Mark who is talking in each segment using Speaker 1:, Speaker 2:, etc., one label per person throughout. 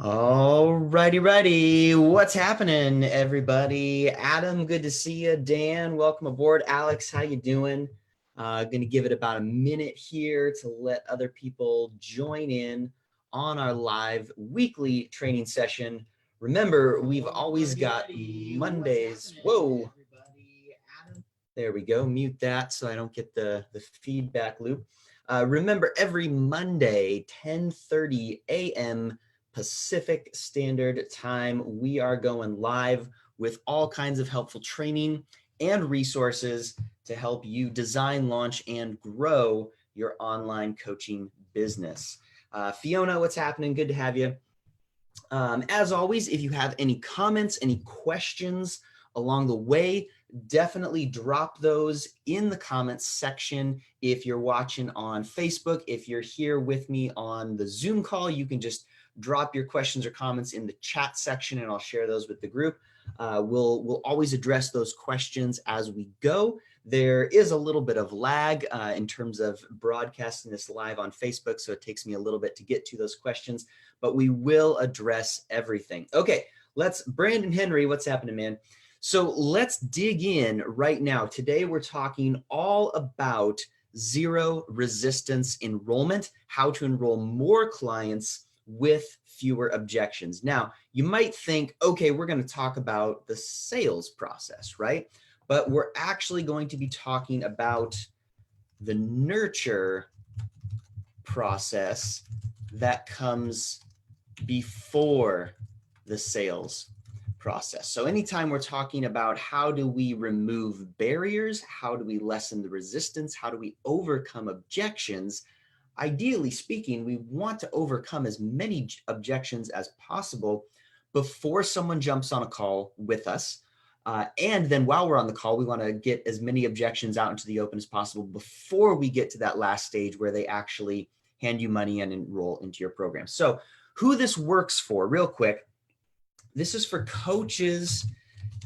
Speaker 1: Righty. What's happening, everybody? Adam, good to see you. Dan, welcome aboard. Alex, how you doing? Going to give it about a minute here to let other people join in on our live weekly training session. Remember, we've always got Mondays. Whoa. There we go. Mute that so I don't get the feedback loop. Remember, every Monday, 10:30 a.m. Pacific Standard Time, we are going live with all kinds of helpful training and resources to help you design, launch, and grow your online coaching business. Fiona, what's happening? Good to have you. As always, if you have any comments, any questions along the way, definitely drop those in the comments section. If you're watching on Facebook, if you're here with me on the Zoom call, you can just drop your questions or comments in the chat section and I'll share those with the group. We'll always address those questions as we go. There is a little bit of lag in terms of broadcasting this live on Facebook, so it takes me a little bit to get to those questions, but we will address everything. Okay, Brandon Henry, what's happening, man? So let's dig in right now. Today we're talking all about zero resistance enrollment, how to enroll more clients with fewer objections. Now, you might think, okay, we're going to talk about the sales process, right? But we're actually going to be talking about the nurture process that comes before the sales process. So anytime we're talking about how do we remove barriers, how do we lessen the resistance, how do we overcome objections, ideally speaking, we want to overcome as many objections as possible before someone jumps on a call with us. And then while we're on the call, we want to get as many objections out into the open as possible before we get to that last stage where they actually hand you money and enroll into your program. So who this works for, real quick, this is for coaches.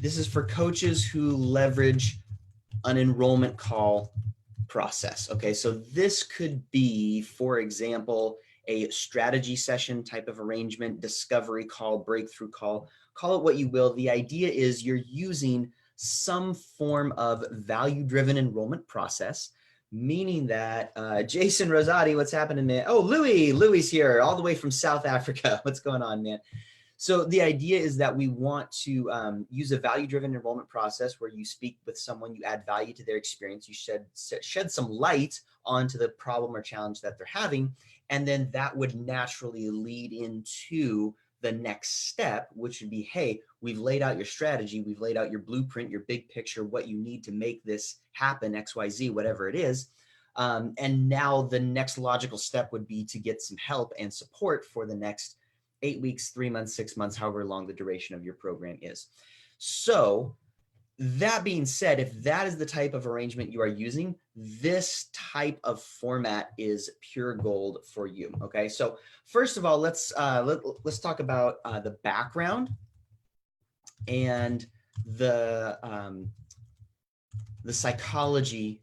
Speaker 1: This is for coaches who leverage an enrollment call process. Okay, so this could be, for example, a strategy session type of arrangement, discovery call, breakthrough call, call it what you will. The idea is you're using some form of value-driven enrollment process, meaning that Jason Rosati, what's happening, man? Oh, Louis here, all the way from South Africa. What's going on, man? So the idea is that we want to use a value-driven enrollment process where you speak with someone, you add value to their experience, you shed some light onto the problem or challenge that they're having, and then that would naturally lead into the next step, which would be, hey, we've laid out your strategy, we've laid out your blueprint, your big picture, what you need to make this happen, XYZ, whatever it is. And now the next logical step would be to get some help and support for the next 8 weeks, 3 months, 6 months, however long the duration of your program is. So that being said, if that is the type of arrangement you are using, this type of format is pure gold for you. Okay, so first of all, let's talk about the background and the psychology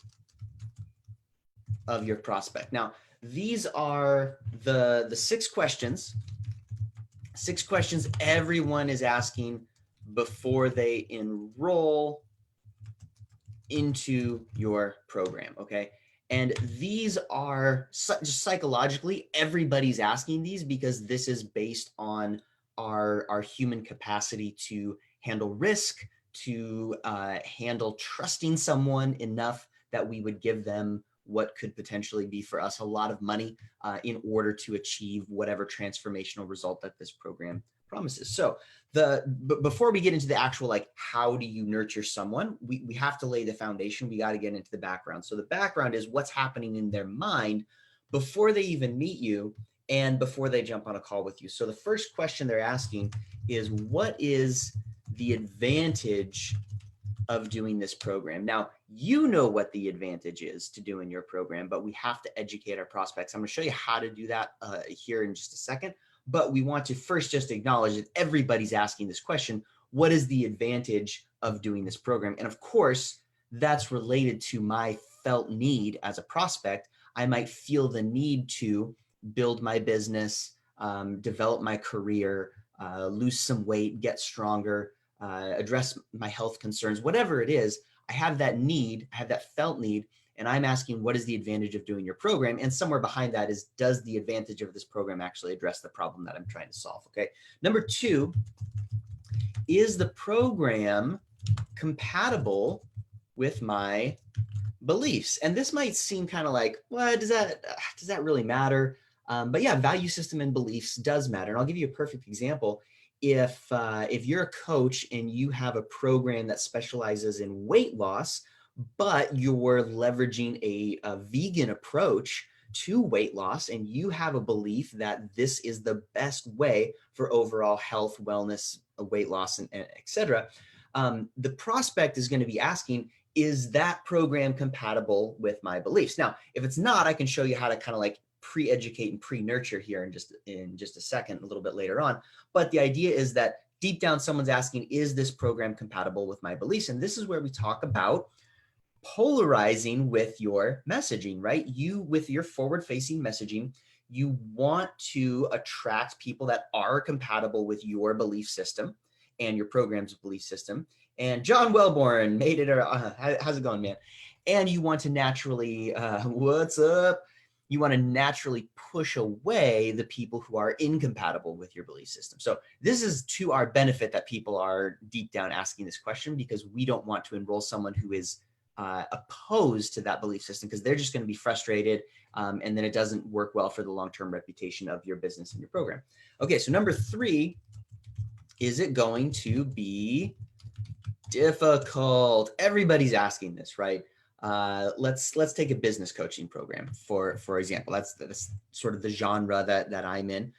Speaker 1: of your prospect. Now, these are the 6 questions. 6 questions everyone is asking before they enroll into your program, okay? And these are just psychologically, everybody's asking these because this is based on our human capacity to handle risk, to handle trusting someone enough that we would give them what could potentially be for us a lot of money in order to achieve whatever transformational result that this program promises. So before we get into the actual, like, how do you nurture someone, we have to lay the foundation. We got to get into the background. So the background is what's happening in their mind before they even meet you and before they jump on a call with you. So the first question they're asking is, what is the advantage of doing this program? Now, you know what the advantage is to doing your program, but we have to educate our prospects. I'm going to show you how to do that here in just a second, but we want to first just acknowledge that everybody's asking this question: what is the advantage of doing this program? And of course, that's related to my felt need as a prospect. I might feel the need to build my business, develop my career, lose some weight, get stronger, address my health concerns, whatever it is, I have that need, I have that felt need, and I'm asking, what is the advantage of doing your program? And somewhere behind that is, does the advantage of this program actually address the problem that I'm trying to solve? Okay. Number two, is the program compatible with my beliefs? And this might seem kind of like, what does that really matter? But yeah, value system and beliefs does matter. And I'll give you a perfect example. If you're a coach and you have a program that specializes in weight loss, but you're leveraging a vegan approach to weight loss, and you have a belief that this is the best way for overall health, wellness, weight loss, and et cetera, the prospect is going to be asking, is that program compatible with my beliefs? Now, if it's not, I can show you how to kind of like pre-educate and pre-nurture here in just a second, a little bit later on. But the idea is that deep down, someone's asking, is this program compatible with my beliefs? And this is where we talk about polarizing with your messaging, right? You, with your forward-facing messaging, you want to attract people that are compatible with your belief system and your program's belief system. And John Wellborn made it. How's it going, man? And you want to naturally, what's up? You want to naturally push away the people who are incompatible with your belief system. So this is to our benefit that people are deep down asking this question, because we don't want to enroll someone who is opposed to that belief system, because they're just going to be frustrated, and then it doesn't work well for the long-term reputation of your business and your program. Okay, so number three, is it going to be difficult? Everybody's asking this, right? Let's take a business coaching program for example. That's sort of the genre that I'm in,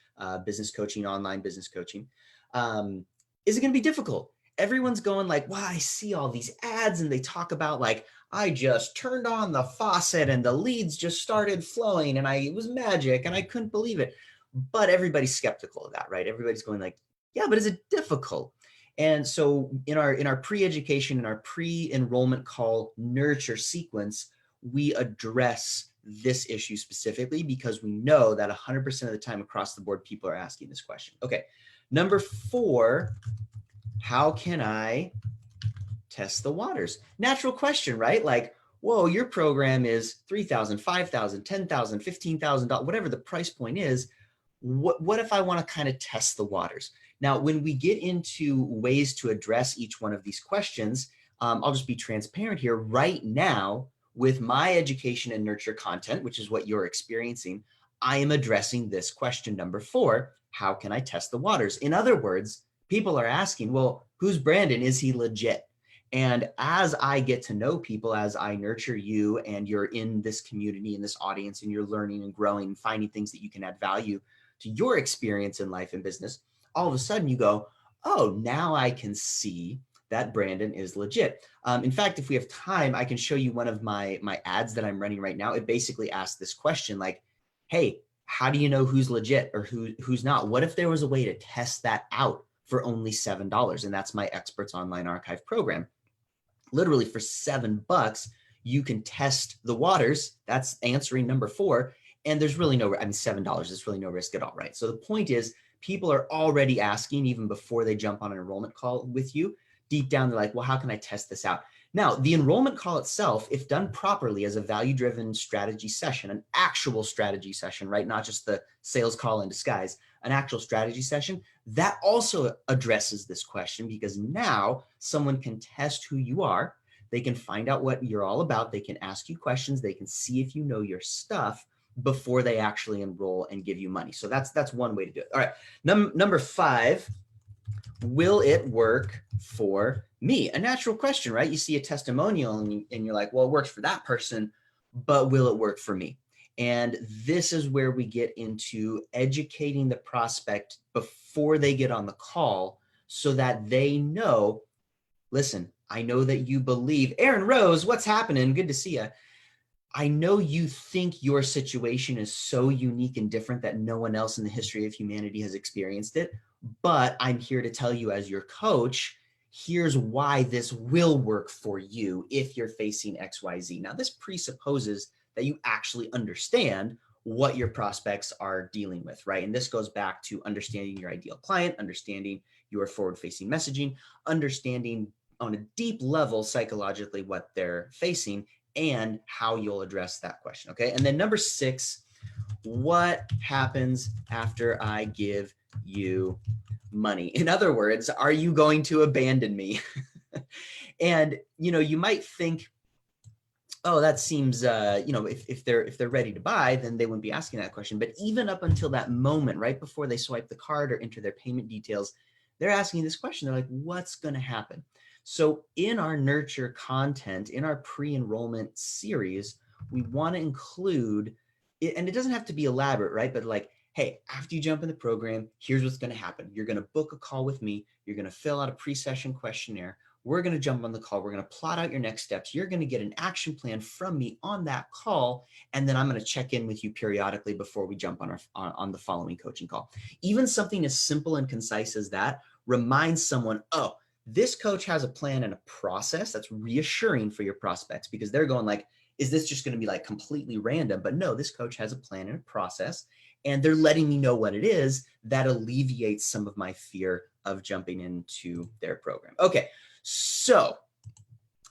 Speaker 1: business coaching, online business coaching. Is it going to be difficult? Everyone's going like, wow, I see all these ads and they talk about like, I just turned on the faucet and the leads just started flowing and it was magic and I couldn't believe it. But everybody's skeptical of that, right? Everybody's going like, yeah, but is it difficult? And so in our pre-education and our pre-enrollment call nurture sequence, we address this issue specifically, because we know that 100% of the time across the board, people are asking this question. Okay, number four, how can I test the waters? Natural question, right? Like, whoa, your program is $3,000, $5,000, $10,000, $15,000, whatever the price point is. What if I want to kind of test the waters? Now, when we get into ways to address each one of these questions, I'll just be transparent here. Right now, with my education and nurture content, which is what you're experiencing, I am addressing this question number four, how can I test the waters? In other words, people are asking, well, who's Brandon? Is he legit? And as I get to know people, as I nurture you and you're in this community, in this audience, and you're learning and growing, finding things that you can add value to your experience in life and business, all of a sudden you go, oh, now I can see that Brandon is legit. In fact, if we have time, I can show you one of my ads that I'm running right now. It basically asks this question like, hey, how do you know who's legit or who's not? What if there was a way to test that out for only $7? And that's my Experts Online Archive program. Literally for $7, you can test the waters. That's answering number four. And there's really no, $7, there's really no risk at all, right? So the point is, people are already asking even before they jump on an enrollment call with you. Deep down, they're like, well, how can I test this out? Now, the enrollment call itself, if done properly as a value-driven strategy session, an actual strategy session, right? Not just the sales call in disguise, an actual strategy session, that also addresses this question, because now someone can test who you are. They can find out what you're all about. They can ask you questions. They can see if you know your stuff before they actually enroll and give you money. So that's one way to do it. All right, number five, will it work for me? A natural question, right? You see a testimonial and you're like, well, it works for that person, but will it work for me? And this is where we get into educating the prospect before they get on the call, so that they know, listen, I know that you believe, Aaron Rose, what's happening? Good to see you. I know you think your situation is so unique and different that no one else in the history of humanity has experienced it, but I'm here to tell you as your coach, here's why this will work for you if you're facing XYZ. Now, this presupposes that you actually understand what your prospects are dealing with, right? And this goes back to understanding your ideal client, understanding your forward-facing messaging, understanding on a deep level psychologically what they're facing and how you'll address that question, okay? And then number 6, what happens after I give you money? In other words, are you going to abandon me? And, you know, you might think, oh, that seems, you know, if they're ready to buy, then they wouldn't be asking that question. But even up until that moment, right before they swipe the card or enter their payment details, they're asking this question. They're like, what's going to happen? So in our nurture content, in our pre-enrollment series, we want to include it, and it doesn't have to be elaborate, right? But like, hey, after you jump in the program, here's what's going to happen. You're going to book a call with me. You're going to fill out a pre-session questionnaire. We're going to jump on the call. We're going to plot out your next steps. You're going to get an action plan from me on that call. And then I'm going to check in with you periodically before we jump on the following coaching call. Even something as simple and concise as that reminds someone, oh, this coach has a plan and a process. That's reassuring for your prospects, because they're going like, is this just going to be like completely random? But no, this coach has a plan and a process, and they're letting me know what it is. That alleviates some of my fear of jumping into their program. Okay. So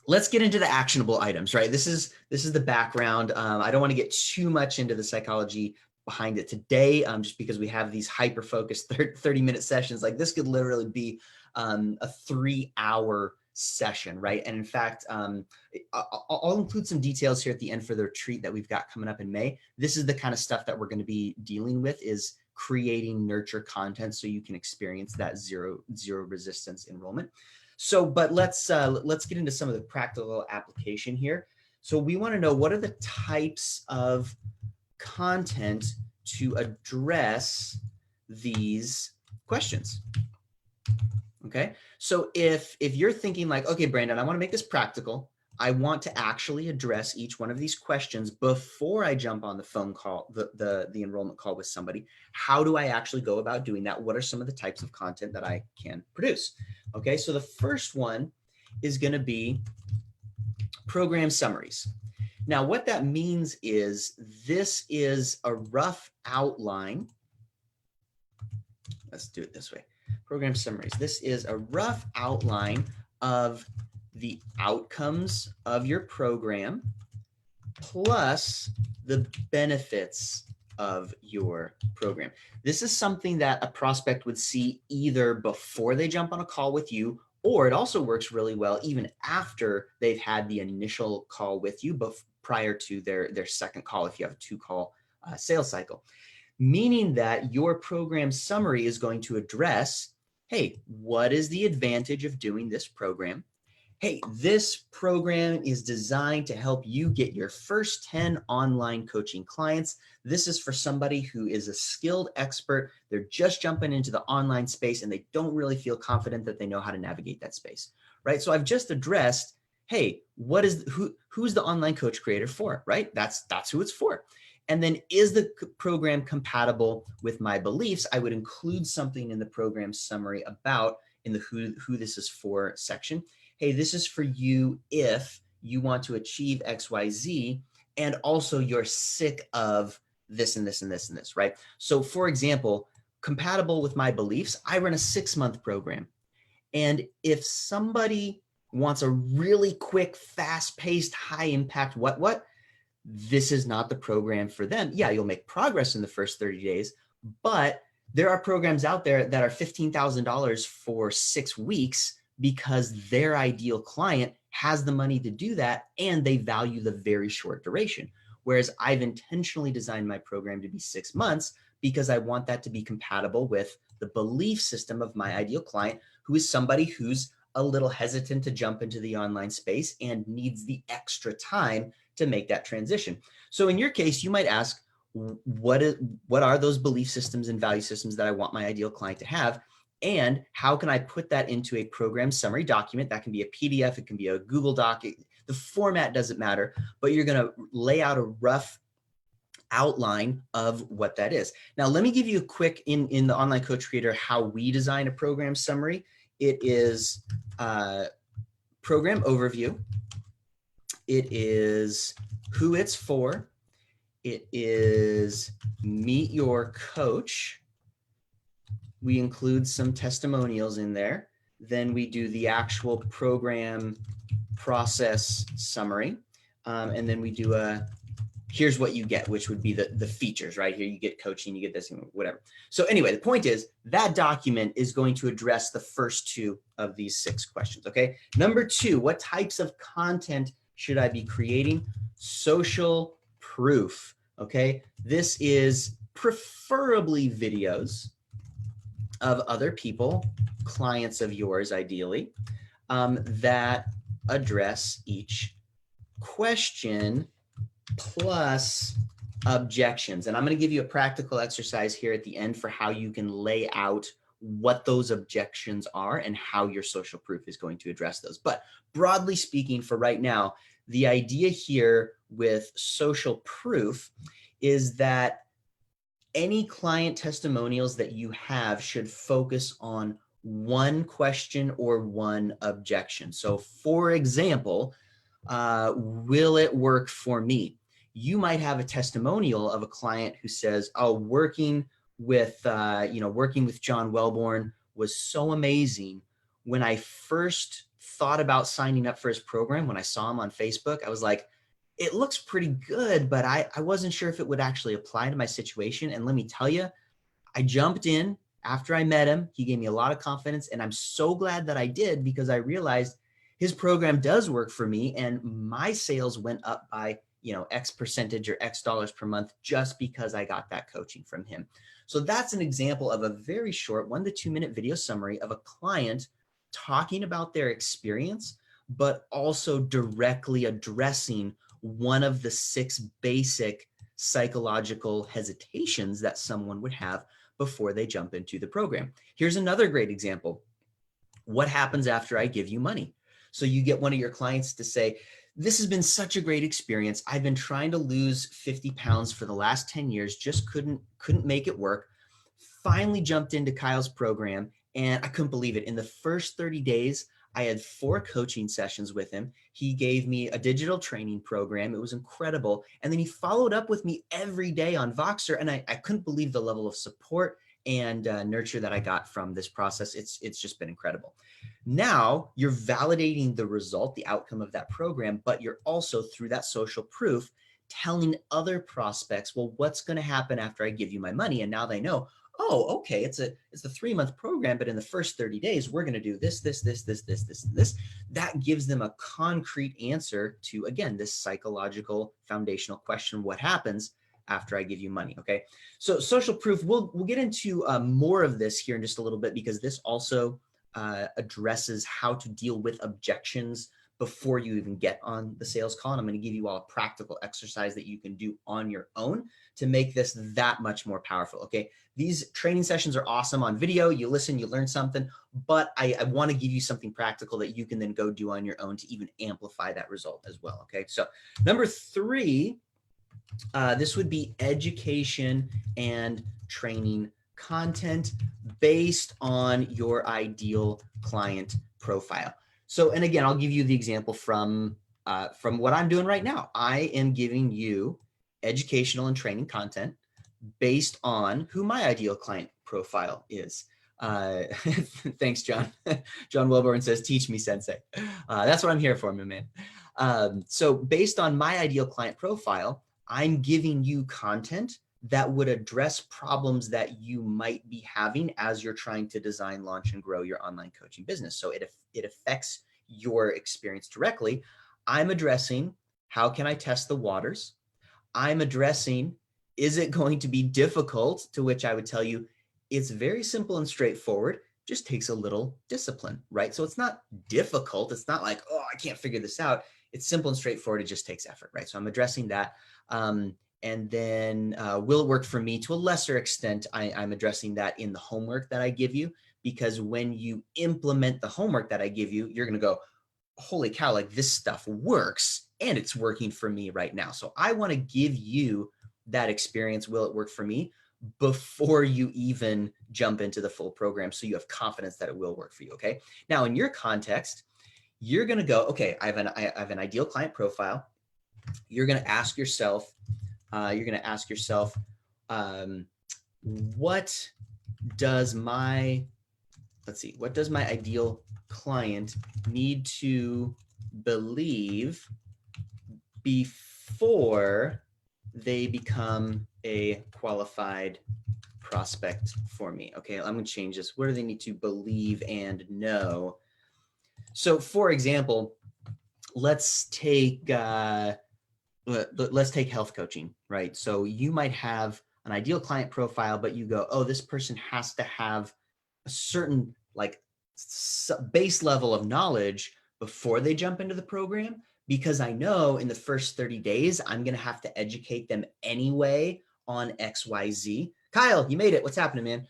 Speaker 1: let's get into the actionable items, right? This is the background. I don't want to get too much into the psychology behind it today, just because we have these hyper-focused 30-minute sessions. Like this could literally be a 3-hour session, right? And in fact, I'll include some details here at the end for the retreat that we've got coming up in May. This is the kind of stuff that we're going to be dealing with, is creating nurture content so you can experience that zero resistance enrollment. So, but let's get into some of the practical application here. So we want to know, what are the types of content to address these questions? Okay. So if you're thinking like, okay, Brandon, I want to make this practical. I want to actually address each one of these questions before I jump on the phone call, the enrollment call with somebody. How do I actually go about doing that? What are some of the types of content that I can produce? Okay, so the first one is going to be program summaries. Now, what that means is this is a rough outline. Let's do it this way. Program summaries. This is a rough outline of the outcomes of your program plus the benefits of your program. This is something that a prospect would see either before they jump on a call with you, or it also works really well even after they've had the initial call with you, but prior to their second call, if you have a 2-call sales cycle. Meaning that your program summary is going to address, hey, what is the advantage of doing this program? Hey, this program is designed to help you get your first 10 online coaching clients. This is for somebody who is a skilled expert. They're just jumping into the online space and they don't really feel confident that they know how to navigate that space, right? So I've just addressed, hey, who's the online coach creator for, right? That's who it's for. And then, is the program compatible with my beliefs? I would include something in the program summary about in the who this is for section. Hey, this is for you if you want to achieve XYZ, and also you're sick of this and this and this and this, right? So for example, compatible with my beliefs, I run a 6-month program. And if somebody wants a really quick, fast-paced, high-impact what, this is not the program for them. Yeah, you'll make progress in the first 30 days, but there are programs out there that are $15,000 for 6 weeks because their ideal client has the money to do that and they value the very short duration. Whereas I've intentionally designed my program to be 6 months because I want that to be compatible with the belief system of my ideal client, who is somebody who's a little hesitant to jump into the online space and needs the extra time to make that transition. So in your case, you might ask, what are those belief systems and value systems that I want my ideal client to have? And how can I put that into a program summary document? That can be a PDF, it can be a Google Doc. The format doesn't matter, but you're going to lay out a rough outline of what that is. Now, let me give you a quick, in the Online Coach Creator, how we design a program summary. It is program overview. It is who it's for. it is meet your coach. We include some testimonials in there. Then we do the actual program process summary. And then we do a, here's what you get, which would be the features, right? Here you get coaching, you get this, whatever. So anyway, the point is that document is going to address the first two of these 6 questions, okay? Number 2, what types of content should I be creating? Social proof, okay? This is preferably videos of other people, clients of yours ideally, that address each question plus objections. And I'm going to give you a practical exercise here at the end for how you can lay out what those objections are and how your social proof is going to address those. But broadly speaking, for right now, the idea here with social proof is that any client testimonials that you have should focus on one question or one objection. So for example, will it work for me? You might have a testimonial of a client who says, oh, working with John Wellborn was so amazing. When I first thought about signing up for his program, when I saw him on Facebook, I was like, it looks pretty good, but I wasn't sure if it would actually apply to my situation. And let me tell you, I jumped in after I met him. He gave me a lot of confidence, and I'm so glad that I did, because I realized his program does work for me, and my sales went up by, X percentage or X dollars per month just because I got that coaching from him. So that's an example of a very short 1 to 2 minute video summary of a client talking about their experience, but also directly addressing one of the 6 basic psychological hesitations that someone would have before they jump into the program. Here's another great example. What happens after I give you money? So you get one of your clients to say, this has been such a great experience. I've been trying to lose 50 pounds for the last 10 years, just couldn't make it work. Finally jumped into Kyle's program, and I couldn't believe it. In the first 30 days, I had 4 coaching sessions with him. He gave me a digital training program. It was incredible. And then he followed up with me every day on Voxer, and I couldn't believe the level of support and nurture that I got from this process. It's just been incredible. Now you're validating the result, the outcome of that program, but you're also, through that social proof, telling other prospects, well, what's going to happen after I give you my money? And now they know, oh, okay, it's a 3-month program, but in the first 30 days, we're going to do this, this, this, this, this, this, and this. That gives them a concrete answer to, again, this psychological foundational question: what happens after I give you money? Okay, so social proof, we'll get into more of this here in just a little bit, because this also addresses how to deal with objections before you even get on the sales call. And I'm going to give you all a practical exercise that you can do on your own to make this that much more powerful. Okay, these training sessions are awesome on video. You listen, you learn something, but I want to give you something practical that you can then go do on your own to even amplify that result as well. Okay, so number 3, this would be education and training content based on your ideal client profile. So, and again, I'll give you the example from what I'm doing right now. I am giving you educational and training content based on who my ideal client profile is. Thanks, John. John Wilborn says, teach me, sensei. That's what I'm here for, my man. So based on my ideal client profile, I'm giving you content that would address problems that you might be having as you're trying to design, launch, and grow your online coaching business. So it affects your experience directly. I'm addressing, how can I test the waters? I'm addressing, is it going to be difficult? To which I would tell you, it's very simple and straightforward, just takes a little discipline, right? So it's not difficult. It's not like, oh, I can't figure this out. It's simple and straightforward. It just takes effort, right? So I'm addressing that. And then will it work for me? To a lesser extent, I'm addressing that in the homework that I give you, because when you implement the homework that I give you, you're going to go, holy cow, like this stuff works and it's working for me right now. So I want to give you that experience. Will it work for me? Before you even jump into the full program, so you have confidence that it will work for you. Okay. Now in your context, you're going to go, okay, I have an ideal client profile. You're going to ask yourself, you're going to ask yourself, what does my ideal client need to believe before they become a qualified prospect for me? Okay, I'm going to change this. What do they need to believe and know? So, for example, let's take health coaching, right? So you might have an ideal client profile, but you go, oh, this person has to have a certain like base level of knowledge before they jump into the program, because I know in the first 30 days, I'm going to have to educate them anyway on XYZ. Kyle, you made it. What's happening, man?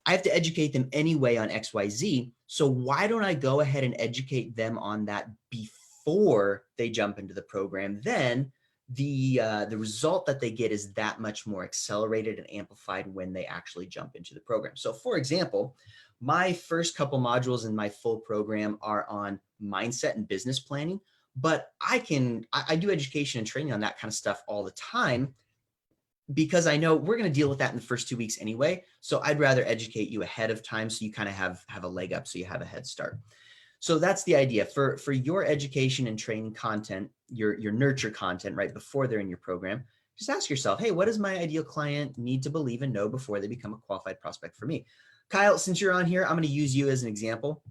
Speaker 1: I have to educate them anyway on XYZ. So why don't I go ahead and educate them on that before they jump into the program? Then the result that they get is that much more accelerated and amplified when they actually jump into the program. So for example, my first couple modules in my full program are on mindset and business planning, but I do education and training on that kind of stuff all the time, because I know we're going to deal with that in the first 2 weeks anyway. So I'd rather educate you ahead of time so you kind of have a leg up, so you have a head start. So that's the idea for your education and training content, your nurture content right before they're in your program. Just ask yourself, hey, what does my ideal client need to believe and know before they become a qualified prospect for me? Kyle, since you're on here, I'm going to use you as an example.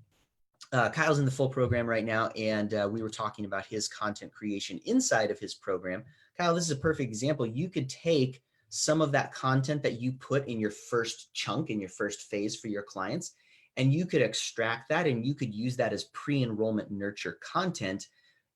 Speaker 1: Kyle's in the full program right now, and we were talking about his content creation inside of his program. Kyle, this is a perfect example. You could take some of that content that you put in your first chunk, in your first phase for your clients, and you could extract that and you could use that as pre-enrollment nurture content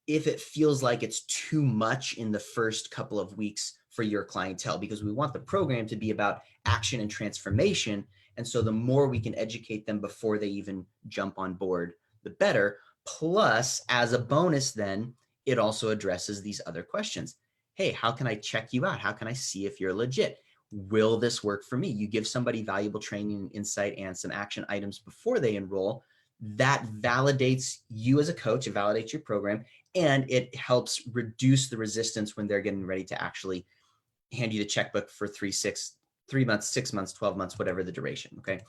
Speaker 1: if it feels like it's too much in the first couple of weeks for your clientele, because we want the program to be about action and transformation. And so the more we can educate them before they even jump on board, the better. Plus, as a bonus, then it also addresses these other questions. Hey, how can I check you out? How can I see if you're legit? Will this work for me? You give somebody valuable training, insight, and some action items before they enroll. That validates you as a coach, it validates your program, and it helps reduce the resistance when they're getting ready to actually hand you the checkbook for 3 months, 6 months, 12 months, whatever the duration. Okay.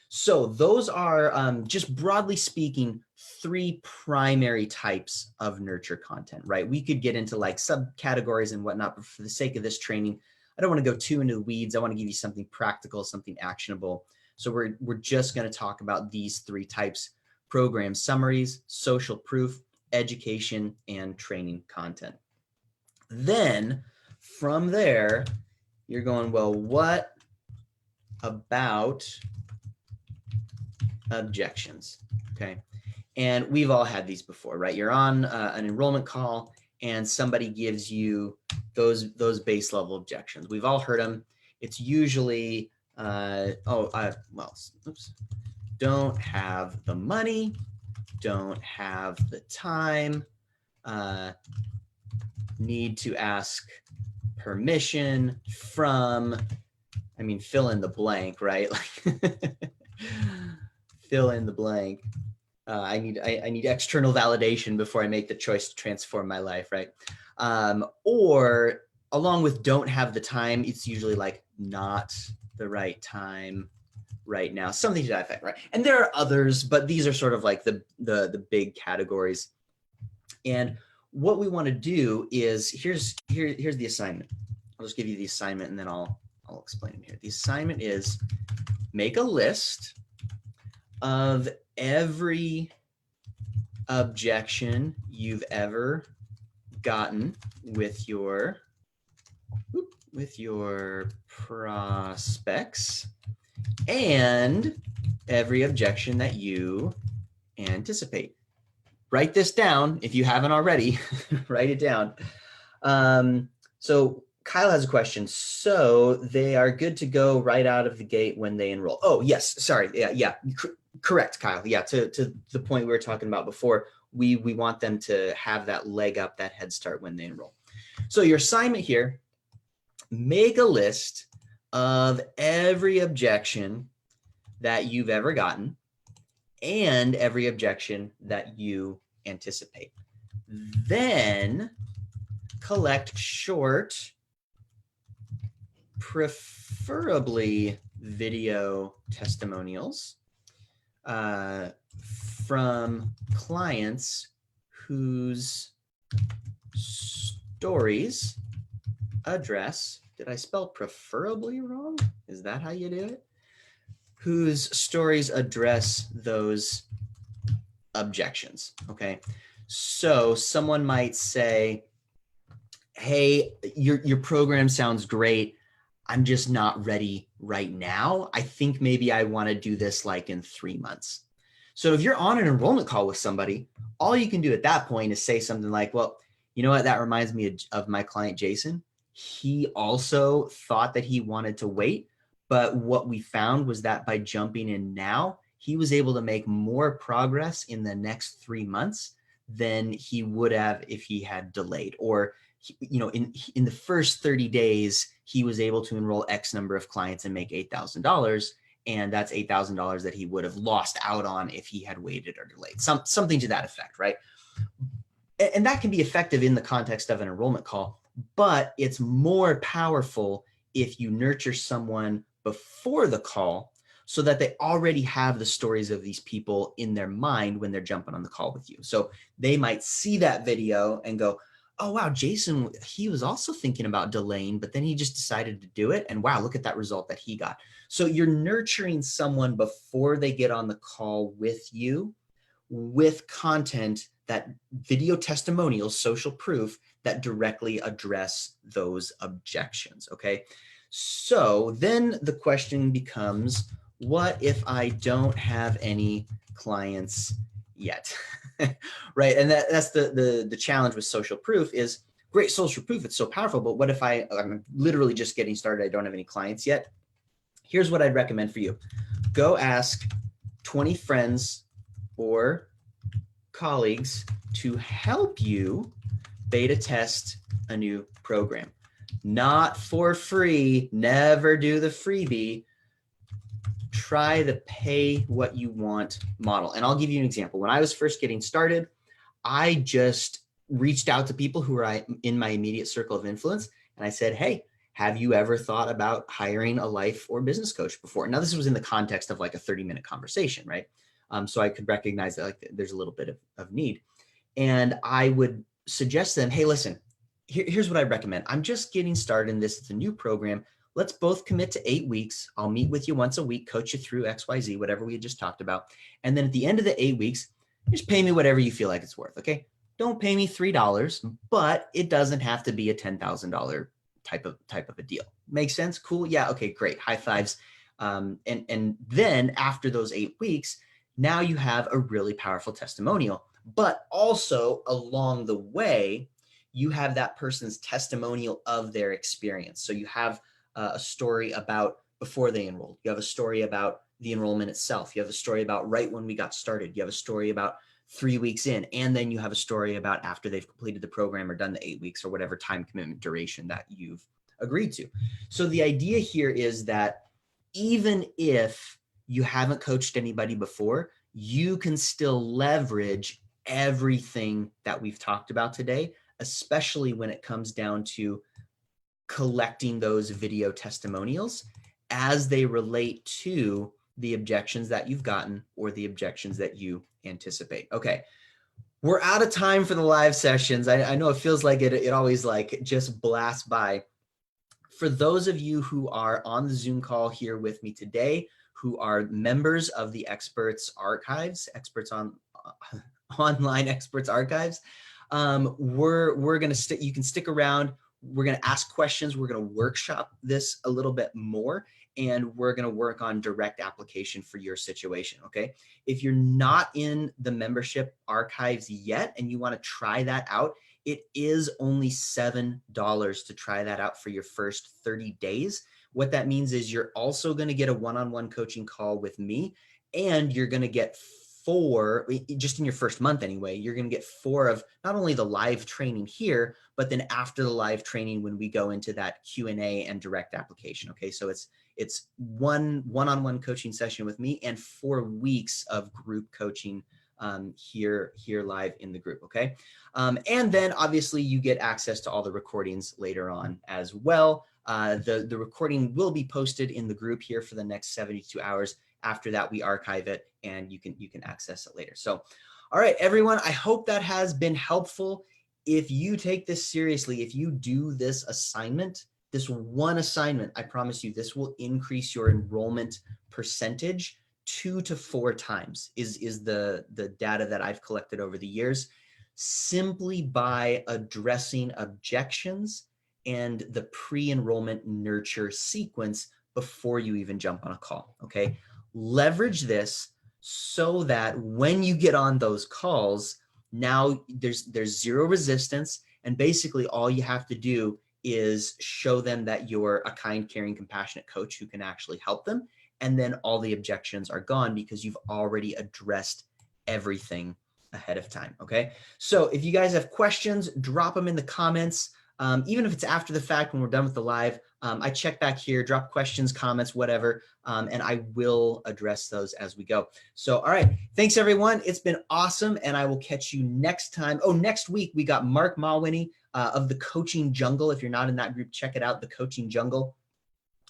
Speaker 1: So those are just broadly speaking, 3 primary types of nurture content, right? We could get into like subcategories and whatnot, but for the sake of this training, I don't want to go too into the weeds. I want to give you something practical, something actionable. So we're just going to talk about these 3 types: program summaries, social proof, education, and training content. Then from there, you're going, well, what about objections? Okay. And we've all had these before, right? You're on an enrollment call and somebody gives you those base level objections. We've all heard them. It's usually, don't have the money, don't have the time, need to ask permission from, fill in the blank, right? Like fill in the blank. I need external validation before I make the choice to transform my life, right? Or along with don't have the time, it's usually like not the right time right now, something to that effect, right? And there are others, but these are sort of like the big categories. And what we want to do is here's the assignment. I'll just give you the assignment and then I'll explain it here. The assignment is make a list of every objection you've ever gotten with your prospects and every objection that you anticipate. Write this down if you haven't already. Write it down. So Kyle has a question. So they are good to go right out of the gate when they enroll. Oh, yes. Sorry. Yeah. Correct, Kyle. Yeah. To the point we were talking about before, we want them to have that leg up, that head start when they enroll. So your assignment here, make a list of every objection that you've ever gotten and every objection that you anticipate. Then collect short preferably video testimonials from clients whose stories address, did I spell preferably wrong? Is that how you do it? Whose stories address those objections, okay? So someone might say, hey, your program sounds great. I'm just not ready right now. I think maybe I want to do this like in 3 months. So if you're on an enrollment call with somebody, all you can do at that point is say something like, well, you know what? That reminds me of my client, Jason. He also thought that he wanted to wait. But what we found was that by jumping in now, he was able to make more progress in the next 3 months than he would have if he had delayed. Or, you know, in the first 30 days, he was able to enroll X number of clients and make $8,000. And that's $8,000 that he would have lost out on if he had waited or delayed. Something to that effect, right? And that can be effective in the context of an enrollment call, but it's more powerful if you nurture someone before the call so that they already have the stories of these people in their mind when they're jumping on the call with you. So they might see that video and go, oh, wow, Jason, he was also thinking about delaying, but then he just decided to do it. And wow, look at that result that he got. So you're nurturing someone before they get on the call with you with content that video testimonials, social proof that directly address those objections, okay? So then the question becomes, what if I don't have any clients yet? Right, and that's the challenge with social proof is, great social proof, it's so powerful, but what if I'm literally just getting started, I don't have any clients yet? Here's what I'd recommend for you. Go ask 20 friends or colleagues to help you beta test a new program. Not for free, never do the freebie. Try the pay what you want model. And I'll give you an example. When I was first getting started, I just reached out to people who were in my immediate circle of influence. And I said, hey, have you ever thought about hiring a life or business coach before? Now, this was in the context of like a 30-minute conversation, right? So I could recognize that like there's a little bit of need. And I would suggest to them, hey, listen, here's what I recommend. I'm just getting started in this. It's a new program. Let's both commit to 8 weeks. I'll meet with you once a week, coach you through XYZ, whatever we had just talked about. And then at the end of the 8 weeks, just pay me whatever you feel like it's worth, okay? Don't pay me $3, but it doesn't have to be a $10,000 type of a deal. Make sense? Cool? Yeah, okay, great. High fives. And then after those 8 weeks, now you have a really powerful testimonial. But also along the way, you have that person's testimonial of their experience. So you have a story about before they enrolled. You have a story about the enrollment itself. You have a story about right when we got started. You have a story about 3 weeks in, and then you have a story about after they've completed the program or done the 8 weeks or whatever time commitment duration that you've agreed to. So the idea here is that even if you haven't coached anybody before, you can still leverage everything that we've talked about today, especially when it comes down to collecting those video testimonials as they relate to the objections that you've gotten or the objections that you anticipate. Okay, we're out of time for the live sessions. I know it feels like it always like just blasts by. For those of you who are on the Zoom call here with me today, who are members of the Experts Archives, Online Experts Archives, we're going to you can stick around. We're going to ask questions. We're going to workshop this a little bit more, and we're going to work on direct application for your situation. Okay. If you're not in the membership archives yet and you want to try that out, it is only $7 to try that out for your first 30 days. What that means is you're also going to get a one-on-one coaching call with me, and you're going to get 4, just in your first month anyway, you're going to get 4 of not only the live training here, but then after the live training, when we go into that Q&A and direct application. Okay. So it's one-on-one coaching session with me and 4 weeks of group coaching here live in the group. Okay. And then obviously you get access to all the recordings later on as well. The recording will be posted in the group here for the next 72 hours. After that, we archive it and you can access it later. So, all right, everyone, I hope that has been helpful. If you take this seriously, if you do this assignment, this one assignment, I promise you, this will increase your enrollment percentage 2 to 4 times is the data that I've collected over the years, simply by addressing objections and the pre-enrollment nurture sequence before you even jump on a call, okay? Leverage this so that when you get on those calls, now there's zero resistance, and basically all you have to do is show them that you're a kind, caring, compassionate coach who can actually help them, and then all the objections are gone because you've already addressed everything ahead of time, okay? So if you guys have questions, drop them in the comments. Even if it's after the fact when we're done with the live, I check back here, drop questions, comments, whatever, and I will address those as we go. So, all right, thanks everyone. It's been awesome, and I will catch you next time. Oh, next week we got Mark Malwini of the Coaching Jungle. If you're not in that group, check it out, the Coaching Jungle.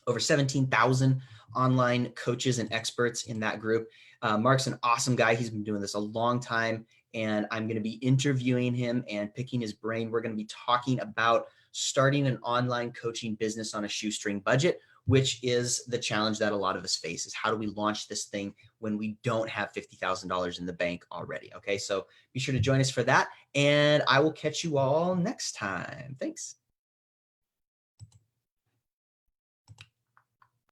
Speaker 1: Over 17,000 online coaches and experts in that group. Mark's an awesome guy. He's been doing this a long time, and I'm going to be interviewing him and picking his brain. We're going to be talking about starting an online coaching business on a shoestring budget, which is the challenge that a lot of us face, is how do we launch this thing when we don't have $50,000 in the bank already? Okay, so be sure to join us for that, and I will catch you all next time. Thanks.